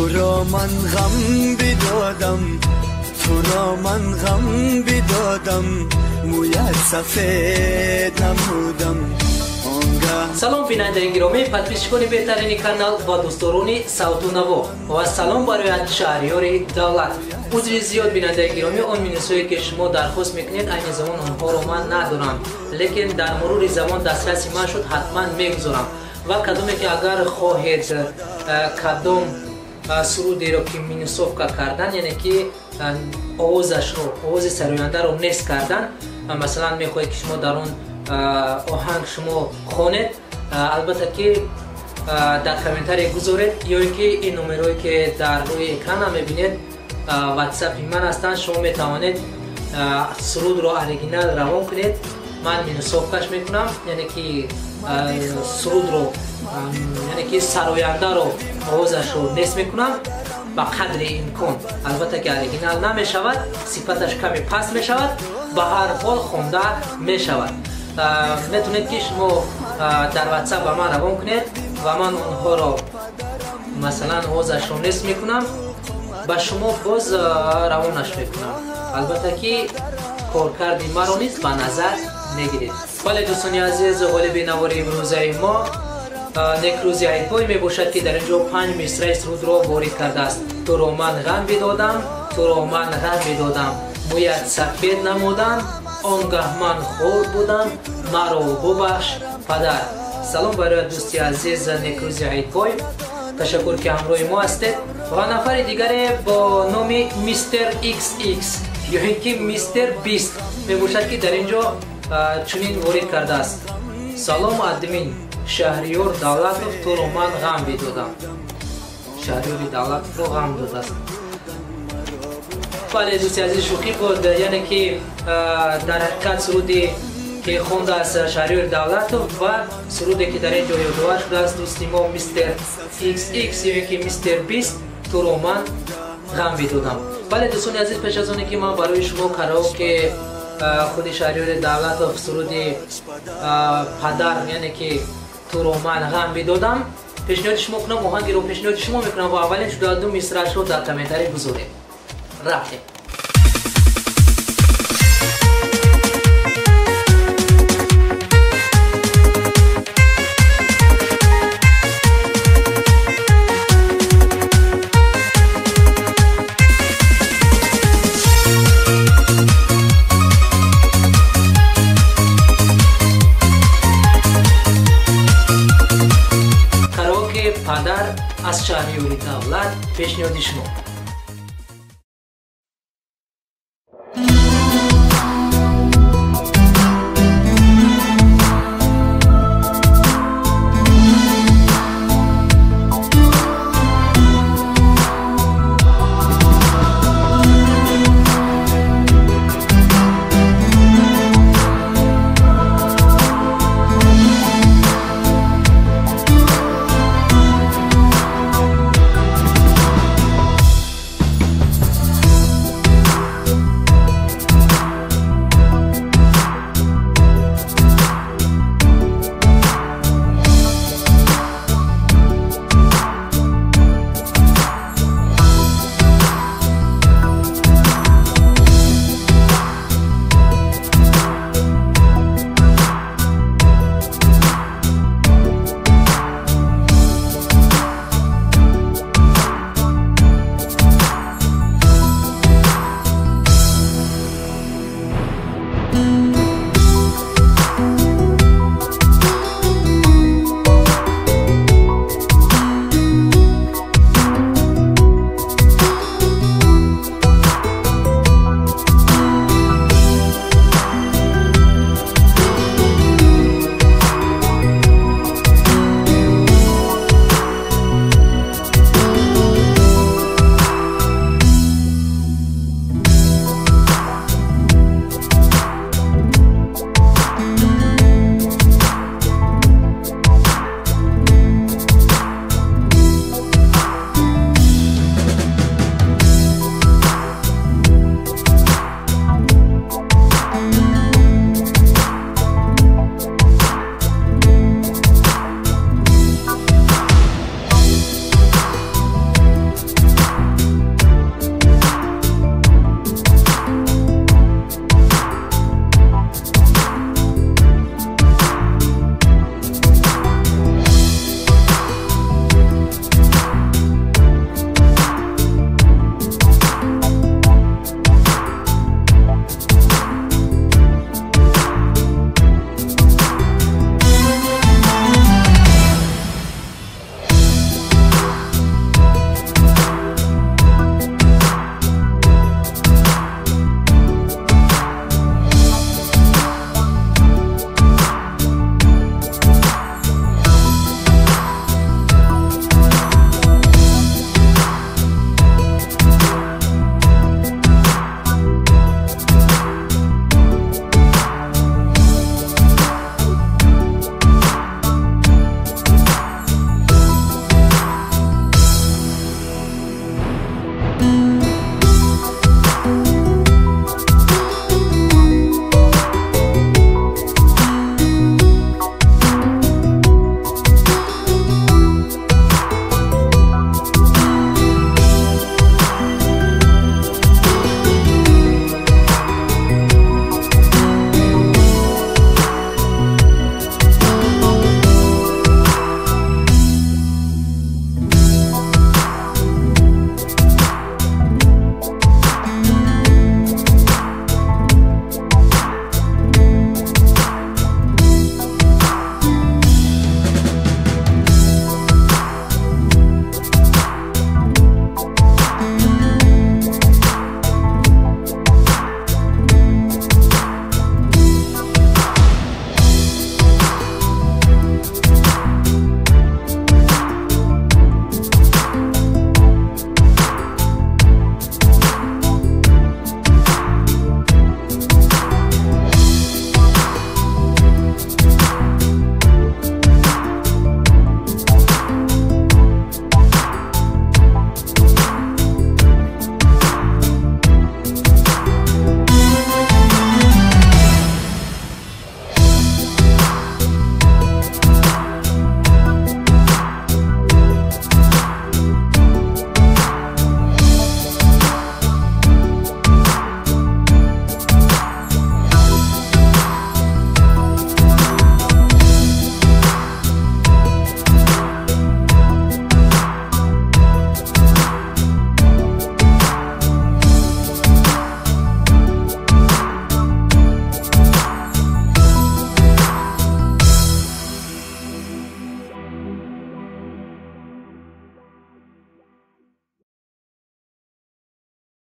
تو را من غم بدادم، تو را من غم بدادم، مویت سفید نمودم. سلام بینندگان گرامی، پادپیچکانی بهترین کانال و دوستداران صوت و نوا و سلام برای شهریار دولت. عذر زیاد بینندگان گرامی، آن مینویسایی که شما درخواست میکنید این زمان آنها رو من ندارم، لیکن در مرور زمان دسترسی من شد حتما میگذارم. و کدومی که اگر خواهید کدام سرودی رو که مینویسовка کردن، یعنی که آوازش رو، آواز سراینده رو نصب کردن، مثلا میخواهید که شما در اون آهنگ شما خوانید، البته که در کامنتاری گذارید، یا اینکه این نمرهایی که در روی اکران میبینید واتساپی من هستند، شما میتوانید سرود رو اوریجینال روان کنید، من مینویسовкаш میکنم، یعنی که سرود رو، یعنی که سراینده رو، آوازش رو نصب میکنم با قدر امکان. البته که اوریجینال نمیشود، صفتش کمی پست میشود، به هر حال خوانده میشود. میتونید که شما در واتساپ به من روان کنید و من اونها رو مثلا آوازش رو نصب میکنم، به شما باز روانش میکنم. البته که کارکردی مرا نیست، به نظر نگیرید. بله دوستان عزیز، غالب نوار امروزه ما یک روز عیدبای می باشد که در اینجا 5 مصرع سرود را وارد کرده است. تو را من غم بدادم، تو را من غم بدادم، مویت سفید نمودم، آنگاه من خور بودم، مرا ببخش پدر. سلام برای دوستی عزیز، یک روز عیدبای، تشکر که همراه ما هستید. و نفر دیگر با نام میستر ایکس ایکس یا اینکه میستر بیست می باشد که در اینجا چنین وارد کرده است. سلام ادمین شهریار دولتوف، تو رو من غم بدادم. شهریار دولتوف رو غم داده است. بله دوستی عزیز، شوخی بود، یعنی که در حقیقت سرودی که خونده است شهریار دولتوف و سرودی که در اینجا یادآور شده است دوستی ما میستر ایکس ایکس یا اینکه میستر بیست، تو رو من غم بدادم. بله دوستان عزیز، پیش از اونی که من برای شما کاراوکه خود شهریار دولتوف سرودی پدر، یعنی که تو رو من غم بدادم، پیشنهاد شما کنم، آهنگی رو پیشنهاد شما میکنم و اولین شده دو مصرعش رو در کامنتاری بذارید. رفتیم. پدر از شهریار دولت، پیشنهاد شما.